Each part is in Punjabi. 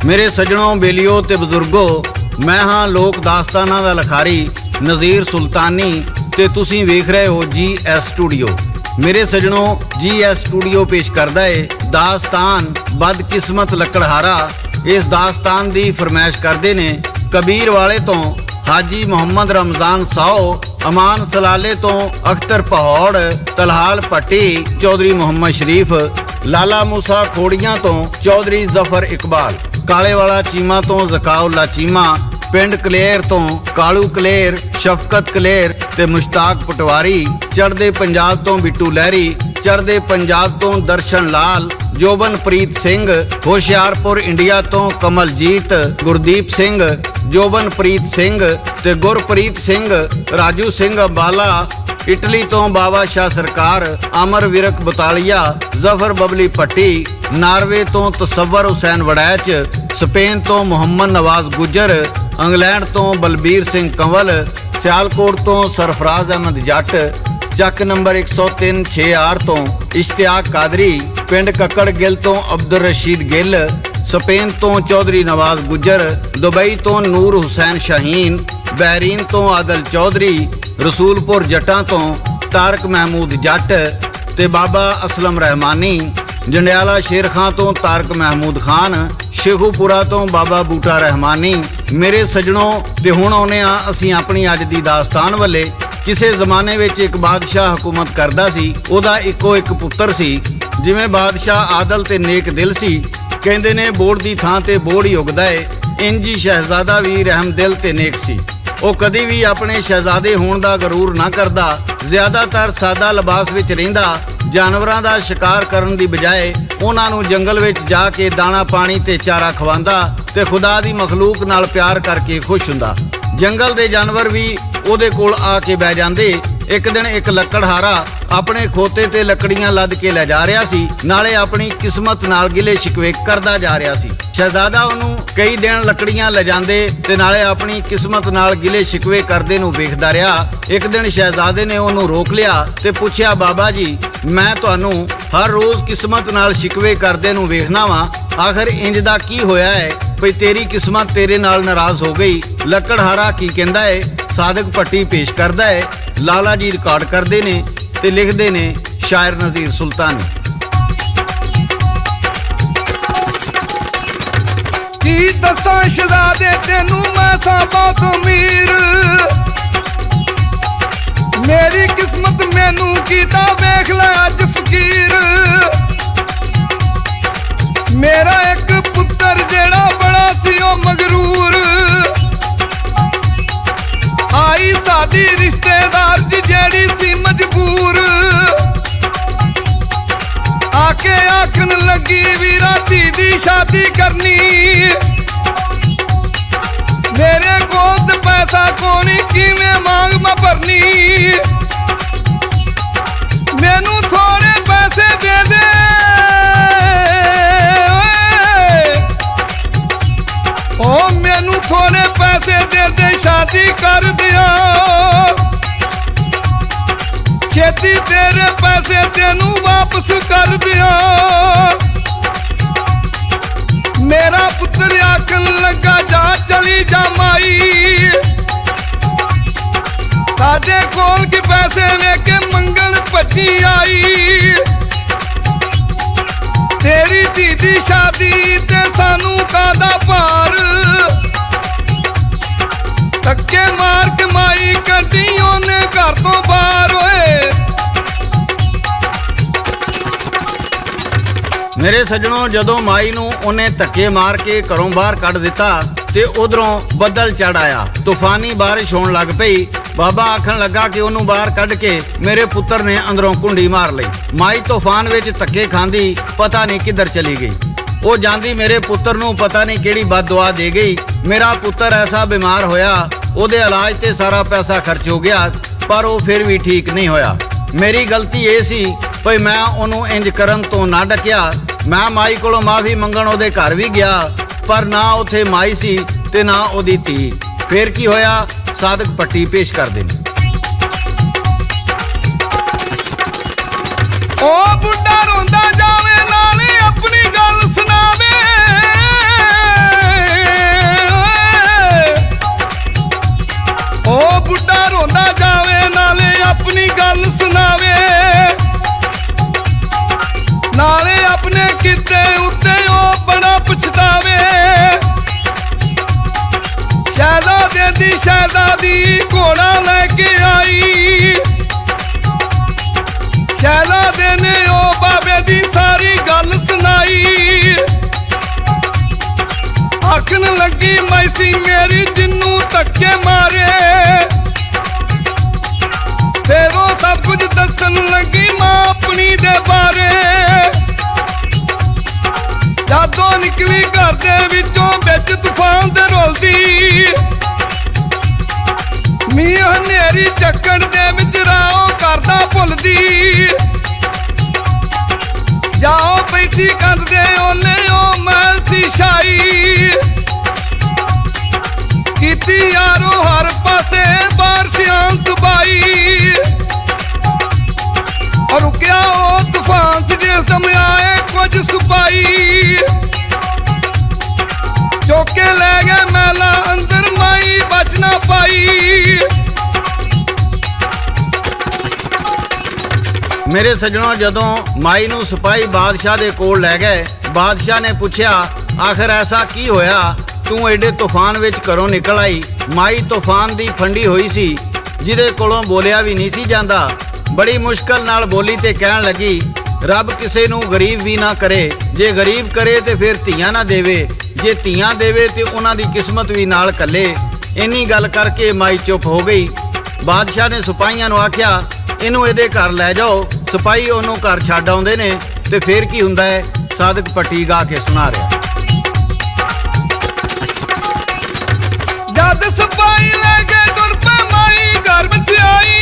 मेरे सज्जनों, बेलियो ते बजुर्गो, मैं हाँ लोक दास्ताना दा लखारी नज़ीर सुल्तानी ते तुसीं वेख रहे हो GS स्टूडियो। मेरे सज्जनों, GS स्टूडियो पेश करदा है दास्तान बदकिस्मत लकड़हारा। इस दास्तान दी फरमाइश करदे ने कबीर वाले तो हाजी मुहम्मद रमज़ान साओ, अमान सलाले तो अख्तर पहौड़, तलहाल पट्टी चौधरी मुहम्मद शरीफ, लाला मूसा खोड़ियां तो चौधरी जफर इकबाल, काले वाला चीमा तो जकाउल्ला चीमा, पिंड कलेर तो कालू कलेर, शफकत कलेर ते मुश्ताक पटवारी, चढ़दे पंजाब तो बिट्टू लहरी, चढ़दे पंजाब तो दर्शन लाल, जोबनप्रीत सिंह, होशियारपुर इंडिया तो कमलजीत, गुरदीप सिंह, जोबनप्रीत सिंह ते गुरप्रीत सिंह, राजू सिंह अबाला, इटली तो बाबा शाह सरकार, अमर विरक बतालिया, जफर बबली पट्टी, नार्वे तो तसव्वर हुसैन वड़ैच, स्पेन तो मुहम्मद नवाज गुजर, इंग्लैंड तो बलबीर सिंह कंवल, सियालकोट तो सरफराज अहमद जट, ਚੱਕ ਨੰਬਰ 103 6R ਤੋਂ ਇਸ਼ਤਿਆਕ ਕਾਦਰੀ, ਪਿੰਡ ਕੱਕੜ ਗਿੱਲ ਤੋਂ ਅਬਦੁਲ ਰਸ਼ੀਦ ਗਿੱਲ, ਸਪੇਨ ਤੋਂ ਚੌਧਰੀ ਨਵਾਜ਼ ਗੁੱਜਰ, ਦੁਬਈ ਤੋਂ ਨੂਰ ਹੁਸੈਨ ਸ਼ਾਹੀਨ, ਬਹਿਰੀਨ ਤੋਂ ਆਦਲ ਚੌਧਰੀ, ਰਸੂਲਪੁਰ ਜੱਟਾਂ ਤੋਂ ਤਾਰਕ ਮਹਿਮੂਦ ਜੱਟ ਤੇ ਬਾਬਾ ਅਸਲਮ ਰਹਿਮਾਨੀ, ਜੰਡਿਆਲਾ ਸ਼ੇਰ ਖਾਂ ਤੋਂ ਤਾਰਕ ਮਹਿਮੂਦ ਖਾਨ, ਸ਼ੇਖੂਪੁਰਾ ਤੋਂ ਬਾਬਾ ਬੂਟਾ ਰਹਿਮਾਨੀ। ਮੇਰੇ ਸੱਜਣੋਂ, ਤੇ ਹੁਣ ਆਉਂਦੇ ਆ ਅਸੀਂ ਆਪਣੀ ਅੱਜ ਦੀ ਦਾਸਤਾਨ ਵੱਲੇ। ਕਿਸੇ ਜ਼ਮਾਨੇ ਵਿੱਚ ਇੱਕ ਬਾਦਸ਼ਾਹ ਹਕੂਮਤ ਕਰਦਾ ਸੀ। ਉਹਦਾ ਇੱਕੋ ਇੱਕ ਪੁੱਤਰ ਸੀ। ਜਿਵੇਂ ਬਾਦਸ਼ਾਹ ਆਦਲ ਤੇ ਨੇਕ ਦਿਲ ਸੀ, ਕਹਿੰਦੇ ਨੇ ਬੋੜ ਦੀ ਥਾਂ ਤੇ ਬੋੜ ਹੀ ਉਗਦਾ ਏ, ਇੰਜ ਹੀ ਸ਼ਹਿਜ਼ਾਦਾ ਵੀ ਰਹਿਮ ਦਿਲ ਤੇ ਨੇਕ ਸੀ। ਉਹ ਕਦੀ ਵੀ ਆਪਣੇ ਸ਼ਹਿਜ਼ਾਦੇ ਹੋਣ ਦਾ ਗਰੂਰ ਨਾ ਕਰਦਾ, ਜ਼ਿਆਦਾਤਰ ਸਾਦਾ ਲਿਬਾਸ ਵਿੱਚ ਰਹਿੰਦਾ, ਜਾਨਵਰਾਂ ਦਾ ਸ਼ਿਕਾਰ ਕਰਨ ਦੀ ਬਜਾਏ ਉਹਨਾਂ ਨੂੰ ਜੰਗਲ ਵਿੱਚ ਜਾ ਕੇ ਦਾਣਾ ਪਾਣੀ ਤੇ ਚਾਰਾ ਖਵਾਉਂਦਾ ਤੇ ਖੁਦਾ ਦੀ ਮਖਲੂਕ ਨਾਲ ਪਿਆਰ ਕਰਕੇ ਖੁਸ਼ ਹੁੰਦਾ। ਜੰਗਲ ਦੇ ਜਾਨਵਰ ਵੀ ਉਹਦੇ ਕੋਲ ਆ ਕੇ ਬਹਿ ਜਾਂਦੇ। ਇੱਕ ਦਿਨ ਇੱਕ ਲੱਕੜਹਾਰਾ ਆਪਣੇ ਖੋਤੇ ਤੇ ਲੱਕੜੀਆਂ ਲੱਦ ਕੇ ਲੈ ਜਾ ਰਿਹਾ ਸੀ, ਨਾਲੇ ਆਪਣੀ ਕਿਸਮਤ ਨਾਲ ਗਿਲੇ ਸ਼ਿਕਵੇ ਕਰਦਾ ਜਾ ਰਿਹਾ ਸੀ। ਸ਼ਹਿਜ਼ਾਦਾ ਉਹਨੂੰ ਕਈ ਦਿਨ ਲੱਕੜੀਆਂ ਲੈ ਜਾਂਦੇ ਤੇ ਨਾਲੇ ਆਪਣੀ ਕਿਸਮਤ ਨਾਲ ਗਿਲੇ ਸ਼ਿਕਵੇ ਕਰਦੇ ਨੂੰ ਵੇਖਦਾ ਰਿਹਾ। ਇੱਕ ਦਿਨ ਸ਼ਹਿਜ਼ਾਦੇ ਨੇ ਉਹਨੂੰ ਰੋਕ ਲਿਆ ਤੇ ਪੁੱਛਿਆ, ਬਾਬਾ ਜੀ, ਮੈਂ ਤੁਹਾਨੂੰ ਹਰ ਰੋਜ਼ ਕਿਸਮਤ ਨਾਲ ਸ਼ਿਕਵੇ ਕਰਦੇ ਨੂੰ ਵੇਖਣਾ ਵਾਂ, ਆਖਰ ਇੰਜ ਦਾ ਕੀ ਹੋਇਆ ਹੈ ਭਈ ਤੇਰੀ ਕਿਸਮਤ ਤੇਰੇ ਨਾਲ ਨਾਰਾਜ਼ ਹੋ ਗਈ? ਲੱਕੜਹਾਰਾ ਕੀ ਕਹਿੰਦਾ ਹੈ? ਸਾਦਕ ਪੱਟੀ ਪੇਸ਼ ਕਰਦਾ ਹੈ। ਲਾਲਾ ਜੀ ਰਿਕਾਰਡ ਕਰਦੇ ਨੇ ਤੇ ਲਿਖਦੇ ਨੇ ਸ਼ਾਇਰ ਨਜ਼ੀਰ ਸੁਲਤਾਨੀ। ਕੀ ਦੱਸਾਂ ਸ਼ਹਿਜ਼ਾਦੇ ਤੈਨੂੰ ਮੈਂ ਸਾਂ ਬਹੁਤ ਅਮੀਰ, ਮੇਰੀ ਕਿਸਮਤ ਮੈਨੂੰ ਕੀਤਾ ਵੇਖ ਲੈ ਅੱਜ ਫਕੀਰ। ਮੇਰਾ ਇੱਕ ਪੁੱਤਰ ਜਿਹੜਾ ਬੜਾ ਸੀ ਉਹ ਮਗਰੂਰ, ਆਈ ਸਾਡੀ ਰਿਸ਼ਤੇਦਾਰ ਦੀ ਜਿਹੜੀ ਸੀ ਮਜਬੂਰ, ਆਕੇ ਆਖਣ ਲੱਗੀ ਵੀ ਰਾਤੀ ਦੀ ਸ਼ਾਦੀ ਕਰਨੀ, ਮੇਰੇ ਕੋਲ ਤੇ ਪੈਸਾ ਕੋਣੀ ਕਿਵੇਂ ਮੰਗ ਮੈਂ ਭਰਨੀ, ਮੈਨੂੰ ਥੋੜੇ ਪੈਸੇ ਦੇ ਦੇ ਓ ਮੈਨੂੰ ਥੋੜੇ ਪੈਸੇ ਦੇ ਦੇ ਸ਼ਾਦੀ ਕਰ ਦਿਆਂ, ਛੇਤੀ ਤੇਰੇ ਪੈਸੇ ਤੈਨੂੰ ਵਾਪਸ ਕਰ ਦਿਆਂ। ਮੇਰਾ ਪੁੱਤਰ ਆਖਣ ਲੱਗਾ ਜਾ ਚਲੀ ਜਾ ਮਾਈ, ਸਾਡੇ ਕੋਲ ਕੀ ਪੈਸੇ ਲੈ ਕੇ ਮੰਗਣ ਭੱਜੀ ਆਈ, ਤੇਰੀ ਧੀ ਦੀ ਸ਼ਾਦੀ ਤੇ ਸਾਨੂੰ ਕਾਹਦਾ ਭਾਰ, ਧੱਕੇ ਮਾਰ ਕੇ ਮਾਈ ਕੱਢੀ ਉਹਨੇ ਘਰ ਤੋਂ ਬਾਹਰ ਹੋਏ। ਮੇਰੇ ਸੱਜਣੋਂ, ਜਦੋਂ ਮਾਈ ਨੂੰ ਉਹਨੇ ਧੱਕੇ ਮਾਰ ਕੇ ਘਰੋਂ ਬਾਹਰ ਕੱਢ ਦਿੱਤਾ ਤੇ ਉਧਰੋਂ ਬੱਦਲ ਚੜ ਆਇਆ, ਤੂਫਾਨੀ ਬਾਰਿਸ਼ ਹੋਣ ਲੱਗ ਪਈ। ਬਾਬਾ ਆਖਣ ਲੱਗਾ ਕਿ ਉਹਨੂੰ ਬਾਹਰ ਕੱਢ ਕੇ ਮੇਰੇ ਪੁੱਤਰ ਨੇ ਅੰਦਰੋਂ ਕੁੰਡੀ ਮਾਰ ਲਈ। ਮਾਈ ਤੂਫਾਨ ਵਿੱਚ ਧੱਕੇ ਖਾਂਦੀ ਪਤਾ ਨਹੀਂ ਕਿੱਧਰ ਚਲੀ ਗਈ। ਉਹ ਜਾਂਦੀ ਮੇਰੇ ਪੁੱਤਰ ਨੂੰ ਪਤਾ ਨਹੀਂ ਕਿਹੜੀ ਬਦਦੁਆ ਦੇ ਗਈ। ਮੇਰਾ ਪੁੱਤਰ ਐਸਾ ਬਿਮਾਰ ਹੋਇਆ, ਉਹਦੇ ਇਲਾਜ ਤੇ ਸਾਰਾ ਪੈਸਾ ਖਰਚ ਹੋ ਗਿਆ, ਪਰ ਉਹ ਫਿਰ ਵੀ ਠੀਕ ਨਹੀਂ ਹੋਇਆ। ਮੇਰੀ ਗਲਤੀ ਇਹ ਸੀ ਭਈ ਮੈਂ ਉਹਨੂੰ ਇੰਜ ਕਰਨ ਤੋਂ ਨਾ ਡਕਿਆ। ਮੈਂ ਮਾਈ ਕੋਲੋਂ ਮਾਫੀ ਮੰਗਣ ਉਹਦੇ ਘਰ ਵੀ ਗਿਆ, ਪਰ ਨਾ ਉੱਥੇ ਮਾਈ ਸੀ ਤੇ ਨਾ ਉਹਦੀ ਧੀ। ਫਿਰ ਕੀ ਹੋਇਆ? ਸਾਦਕ ਪੱਟੀ ਪੇਸ਼ ਕਰਦੇ ਨੇ। ਉਹ ਬੁੱਢਾ ਰੋਂਦਾ ਜਾਵੇ ਨਾਲੇ ਆਪਣੀ ਗੱਲ ਸੁਣਾਵੇ, ਨਾਲੇ ਆਪਣੇ ਕਿਤੇ ਉੱਤੇ ਉਹ ਬੜਾ ਪਛਤਾਵੇ। ਸ਼ਹਿਜ਼ਾਦੇ ਦੀ ਸ਼ਹਿਜ਼ਾਦੀ ਘੋੜਾ ਲੈ ਕੇ ਆਈ। ਸ਼ਹਿਜ਼ਾਦੇ ਨੇ ਉਹ ਬਾਬੇ ਦੀ ਸਾਰੀ ਗੱਲ ਸੁਣਾਈ। ਆਖਣ ਲੱਗੀ ਮੈਸੀ ਮੇਰੀ ਜਿੰਨੂੰ ਧੱਕੇ ਮਾਰੇ। ਫਿਰ ਉਹ ਸਭ ਕੁਝ ਦੱਸਣ ਲੱਗੀ ਮਾਂ ਆਪਣੀ ਦੇ ਬਾਰੇ। ਜਦੋਂ ਨਿਕਲੀ ਘਰ ਦੇ ਵਿੱਚੋਂ ਵਿੱਚ ਤੂਫਾਨ ਦੇ ਰੋਲਦੀ। ਮੀਂਹ ਹਨੇਰੀ ਚੱਕਣ ਦੇ ਵਿੱਚ ਰਾਹ ਕਰਦਾ ਭੁੱਲਦੀ। ਜਾਓ ਬੈਠੀ ਕਰਦੇ ਓਲੇ ਉਹ ਮਹਿਲ ਸੀ ਸ਼ਾਹੀ। ਕੀਤੀ ਯਾਰੋ ਹਰ ਪਾਸੇ ਬਾਰਿਸ਼ਾਂ ਤਬਾਈ। ਰੁਕਿਆ ਉਹ ਤੂਫਾਨ ਸੀ ਜਿਸ ਸਮੇਂ ਆਏ ਕੁਝ ਸਿਪਾਹੀ। ਚੁੱਕ ਕੇ ਲੈ ਗਏ ਮਹਿਲਾਂ ਅੰਦਰ ਮਾਈ ਬਚ ਨਾ ਪਾਈ। ਮੇਰੇ ਸੱਜਣੋ, ਜਦੋਂ ਮਾਈ ਨੂੰ ਸਿਪਾਹੀ ਬਾਦਸ਼ਾਹ ਦੇ ਕੋਲ ਲੈ ਗਏ, ਬਾਦਸ਼ਾਹ ਨੇ ਪੁੱਛਿਆ ਆਖਰ ਐਸਾ ਕੀ ਹੋਇਆ ਤੂੰ ਐਡੇ ਤੂਫਾਨ ਵਿੱਚ ਘਰੋਂ ਨਿਕਲ ਆਈ। ਮਾਈ ਤੂਫਾਨ ਦੀ ਫੰਡੀ ਹੋਈ ਸੀ ਜਿਹਦੇ ਕੋਲੋਂ ਬੋਲਿਆ ਵੀ ਨਹੀਂ ਸੀ ਜਾਂਦਾ। ਬੜੀ ਮੁਸ਼ਕਲ ਨਾਲ ਬੋਲੀ ਤੇ ਕਹਿਣ ਲੱਗੀ ਰੱਬ ਕਿਸੇ ਨੂੰ ਗਰੀਬ ਵੀ ਨਾ ਕਰੇ। ਜੇ ਗਰੀਬ ਕਰੇ ਤੇ ਫਿਰ ਧੀਆਂ ਨਾ ਦੇਵੇ। ਜੇ ਧੀਆਂ ਦੇਵੇ ਤੇ ਉਹਨਾਂ ਦੀ ਕਿਸਮਤ ਵੀ ਨਾਲ ਕੱਲੇ। ਇੰਨੀ ਗੱਲ ਕਰਕੇ ਮਾਈ ਚੁੱਪ ਹੋ ਗਈ। ਬਾਦਸ਼ਾਹ ਨੇ ਸਿਪਾਹੀਆਂ ਨੂੰ ਆਖਿਆ ਇਹਨੂੰ ਇਹਦੇ ਘਰ ਲੈ ਜਾਓ। ਸਿਪਾਹੀ ਉਹਨੂੰ ਘਰ ਛੱਡ ਆਉਂਦੇ ਨੇ ਤੇ ਫਿਰ ਕੀ ਹੁੰਦਾ ਹੈ, ਸਾਦਕ ਪੱਟੀ ਗਾ ਕੇ ਸੁਣਾ ਰਿਹਾ। ਜਦ ਸਿਪਾਹੀ ਲੈ ਕੇ ਤੁਰ ਪਏ ਮਾਈ ਘਰ ਵਿੱਚ ਆਈ।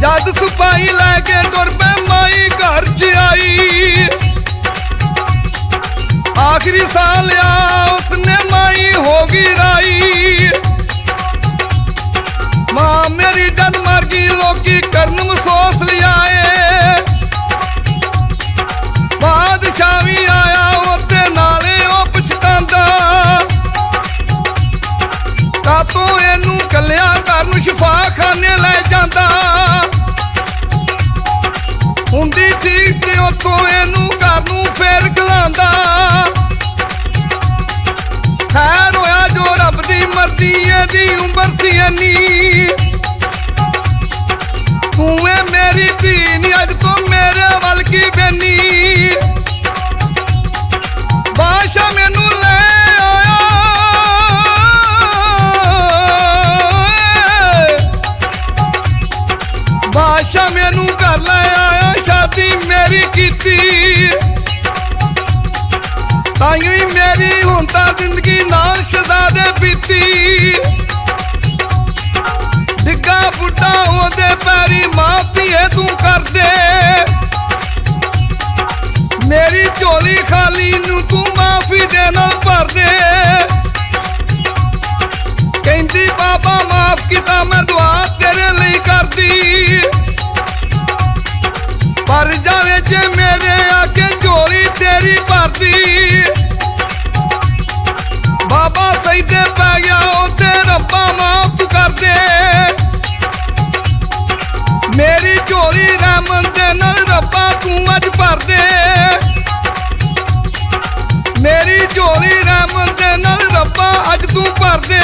ਜਦ ਸਿਪਾਹੀ ਲੈ ਕੇ ਤੁਰ ਪਏ ਮਾਈ ਘਰ 'ਚ ਆਈ। ਆਖਰੀ ਸਾਹ ਲਿਆ ਉਸਨੇ ਮਾਈ ਹੋ ਗਈ ਰਾਈ। ਮਾਂ ਮੇਰੀ ਜਦ ਮਰ ਗਈ ਲੋਕੀ ਕਰਨ ਮਹਿਸੂਸ ਲਿਆਏ। ਬਾਦਸ਼ਾਹ ਵੀ ਆਇਆ ਉਹਦੇ ਨਾਲੇ ਉਹ ਪਛਤਾਉਂਦਾ। ਕਾਤੋਂ ਇਹਨੂੰ ਕੱਲਿਆ ਘਰ ਨੂੰ ਸ਼ਿਫਾਖਾਨੇ ਲੈ ਜਾਂਦਾ। ਹੁੰਦੀ ਠੀਕ ਤੇ ਉੱਥੋਂ ਇਹਨੂੰ ਘਰ ਨੂੰ ਫੇਰ ਖਲਾਉਂਦਾ। ਖੈਰ ਹੋਇਆ ਜੋ ਰੱਬ ਦੀ ਮਰਜ਼ੀ ਇਹਦੀ ਉਮਰ ਸੀ ਇੰਨੀ। ਤੂੰ ਏ ਮੇਰੀ ਧੀ ਨੀ ਅੱਜ ਤੋਂ ਮੇਰੇ ਵੱਲ ਕੀ ਬੈਨੀ। ਬਾਦਸ਼ਾਹ ਮੈਨੂੰ ਲੈ ਆਇਆ। ਬਾਦਸ਼ਾਹ ਮੈਨੂੰ ਘਰ ਲੈ ਆਇਆ। ਸ਼ਾਦੀ ਮੇਰੀ ਕੀਤੀ ਤਾਈਓ ਹੀ ਮੇਰੀ ਹੁਣ ਤਾਂ ਜ਼ਿੰਦਗੀ ਨਾਲ ਸ਼ਹਿਜ਼ਾਦੇ ਬੀਤੀ। ਡਿੱਗਾ ਬੁੱਢਾ ਉਹਦੇ ਪੈਰੀ ਮਾਫੀਏ ਤੂੰ ਕਰ ਦੇ। ਮੇਰੀ ਝੋਲੀ ਖਾਲੀ ਨੂੰ ਤੂੰ ਮਾਫੀ ਦੇ ਨਾਲ ਭਰ ਦੇ। ਕਹਿੰਦੀ ਬਾਬਾ ਮਾਫ ਕੀਤਾ ਮੈਂ ਦੁਆ ਤੇਰੇ ਲਈ ਕਰਦੀ। ਪਰ ਜਾਵੇ ਜੇ ਮੇਰੇ ਆਕੇ ਝੋਲੀ ਤੇਰੀ ਭਰਦੀ। ਬਾਬਾ ਸਈਦੇ ਪੈ ਗਿਆ ਉਹਦੇ ਰੱਬਾ ਮਾਫ ਤੂੰ ਕਰ ਦੇ। ਮੇਰੀ ਝੋਲੀ ਰਹਿਮਤ ਦੇ ਨਾਲ ਰੱਬਾ ਤੂੰ ਅੱਜ ਭਰ ਦੇ। ਮੇਰੀ ਝੋਲੀ ਰਹਿਮਤ ਦੇ ਨਾਲ ਰੱਬਾ ਅੱਜ ਤੂੰ ਭਰ ਦੇ।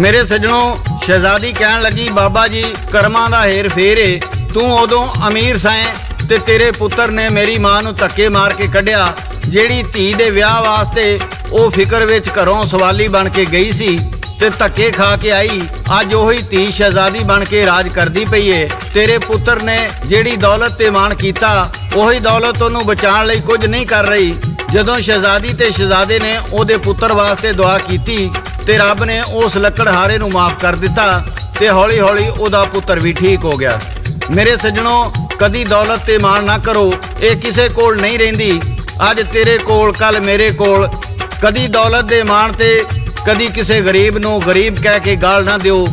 ਮੇਰੇ ਸੱਜਣੋ, ਸ਼ਹਿਜ਼ਾਦੀ ਕਹਿਣ ਲੱਗੀ ਬਾਬਾ ਜੀ ਕਰਮਾਂ ਦਾ ਹੇਰ ਫੇਰ ਏ। ਤੂੰ ਉਦੋਂ ਅਮੀਰ ਸੈਂ ਤੇ ਤੇਰੇ ਪੁੱਤਰ ਨੇ ਮੇਰੀ ਮਾਂ ਨੂੰ ਧੱਕੇ ਮਾਰ ਕੇ ਕੱਢਿਆ। ਜਿਹੜੀ ਧੀ ਦੇ ਵਿਆਹ ਵਾਸਤੇ ਉਹ ਫਿਕਰ ਵਿੱਚ ਘਰੋਂ ਸਵਾਲੀ ਬਣ ਕੇ ਗਈ ਸੀ ਤੇ ਧੱਕੇ ਖਾ ਕੇ ਆਈ। ਅੱਜ ਉਹੀ ਧੀ ਸ਼ਹਿਜ਼ਾਦੀ ਬਣ ਕੇ ਰਾਜ ਕਰਦੀ ਪਈ ਏ। ਤੇਰੇ ਪੁੱਤਰ ਨੇ ਜਿਹੜੀ ਦੌਲਤ ਤੇ ਮਾਣ ਕੀਤਾ ਉਹੀ ਦੌਲਤ ਉਹਨੂੰ ਬਚਾਉਣ ਲਈ ਕੁਝ ਨਹੀਂ ਕਰ ਰਹੀ। ਜਦੋਂ ਸ਼ਹਿਜ਼ਾਦੀ ਤੇ ਸ਼ਹਿਜ਼ਾਦੇ ਨੇ ਉਹਦੇ ਪੁੱਤਰ ਵਾਸਤੇ ਦੁਆ ਕੀਤੀ ਤੇ ਰੱਬ ਨੇ ਉਸ ਲੱਕੜਹਾਰੇ ਨੂੰ ਮਾਫ ਕਰ ਦਿੱਤਾ ਤੇ ਹੌਲੀ ਹੌਲੀ ਉਹਦਾ ਪੁੱਤਰ ਵੀ ਠੀਕ ਹੋ ਗਿਆ। ਮੇਰੇ ਸੱਜਣੋ, ਕਦੀ ਦੌਲਤ ਤੇ ਮਾਣ ਨਾ ਕਰੋ। ਇਹ ਕਿਸੇ ਕੋਲ ਨਹੀਂ ਰਹਿੰਦੀ। ਅੱਜ ਤੇਰੇ ਕੋਲ, ਕੱਲ ਮੇਰੇ ਕੋਲ। ਕਦੀ ਦੌਲਤ ਦੇ ਮਾਣ ਤੇ ਕਦੀ ਕਿਸੇ ਗਰੀਬ ਨੂੰ ਗਰੀਬ ਕਹਿ ਕੇ ਗਾਲ ਨਾ ਦਿਓ।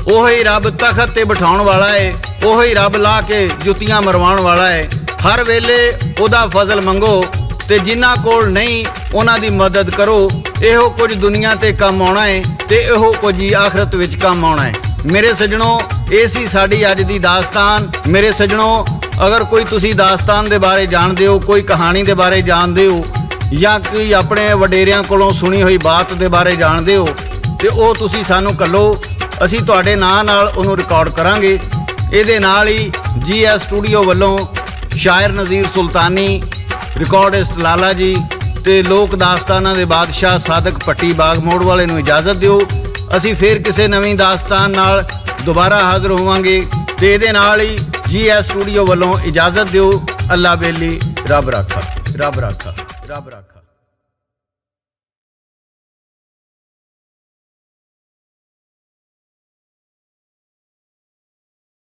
ਉਹੀ ਰੱਬ ਤਖਤ ਤੇ ਬਿਠਾਉਣ ਵਾਲਾ ਏ। ਉਹੀ ਰੱਬ ਲਾ ਕੇ ਜੁੱਤੀਆਂ ਮਰਵਾਉਣ ਵਾਲਾ ਏ। ਹਰ ਵੇਲੇ ਉਹਦਾ ਫਜ਼ਲ ਮੰਗੋ ਤੇ ਜਿਨ੍ਹਾਂ ਕੋਲ ਨਹੀਂ ਉਹਨਾਂ ਦੀ ਮਦਦ ਕਰੋ। ਇਹੋ ਕੁਝ ਦੁਨੀਆ ਤੇ ਕੰਮ ਆਉਣਾ ਹੈ ਤੇ ਇਹੋ ਕੁਝ ਹੀ ਆਖਰਤ ਵਿੱਚ ਕੰਮ ਆਉਣਾ ਹੈ। ਮੇਰੇ ਸੱਜਣੋ, ਇਹ ਸੀ ਸਾਡੀ ਅੱਜ ਦੀ ਦਾਸਤਾਨ। ਮੇਰੇ ਸੱਜਣੋ, ਅਗਰ ਕੋਈ ਤੁਸੀਂ ਦਾਸਤਾਨ ਦੇ ਬਾਰੇ ਜਾਣਦੇ ਹੋ, ਕੋਈ ਕਹਾਣੀ ਦੇ ਬਾਰੇ ਜਾਣਦੇ ਹੋ, ਜਾਂ ਕੋਈ ਆਪਣੇ ਵਡੇਰਿਆਂ ਕੋਲੋਂ ਸੁਣੀ ਹੋਈ ਬਾਤ ਦੇ ਬਾਰੇ ਜਾਣਦੇ ਹੋ, ਤੇ ਉਹ ਤੁਸੀਂ ਸਾਨੂੰ ਘੱਲੋ। ਅਸੀਂ ਤੁਹਾਡੇ ਨਾਂ ਨਾਲ ਉਹਨੂੰ ਰਿਕਾਰਡ ਕਰਾਂਗੇ। ਇਹਦੇ ਨਾਲ ਹੀ GS ਸਟੂਡੀਓ ਵੱਲੋਂ ਸ਼ਾਇਰ ਨਜ਼ੀਰ ਸੁਲਤਾਨੀ, ਰਿਕਾਰਡਿਸਟ ਲਾਲਾ ਜੀ ਤੇ ਲੋਕ ਦਾਸਤਾਨਾਂ ਦੇ ਬਾਦਸ਼ਾਹ ਸਾਦਕ ਭੱਟੀ ਬਾਗ ਮੋੜ ਵਾਲੇ ਨੂੰ ਇਜਾਜ਼ਤ ਦਿਓ। ਅਸੀਂ ਫੇਰ ਕਿਸੇ ਨਵੀਂ ਦਾਸਤਾਨ ਨਾਲ ਦੁਬਾਰਾ ਹਾਜ਼ਰ ਹੋਵਾਂਗੇ ਤੇ ਇਹਦੇ ਨਾਲ ਹੀ GS ਸਟੂਡੀਓ ਵੱਲੋਂ ਇਜਾਜ਼ਤ ਦਿਓ। ਅੱਲਾ ਬੇਲੀ, ਰੱਬ ਰਾਖਾ, ਰੱਬ ਰਾਖਾ, ਰੱਬ ਰਾਖਾ।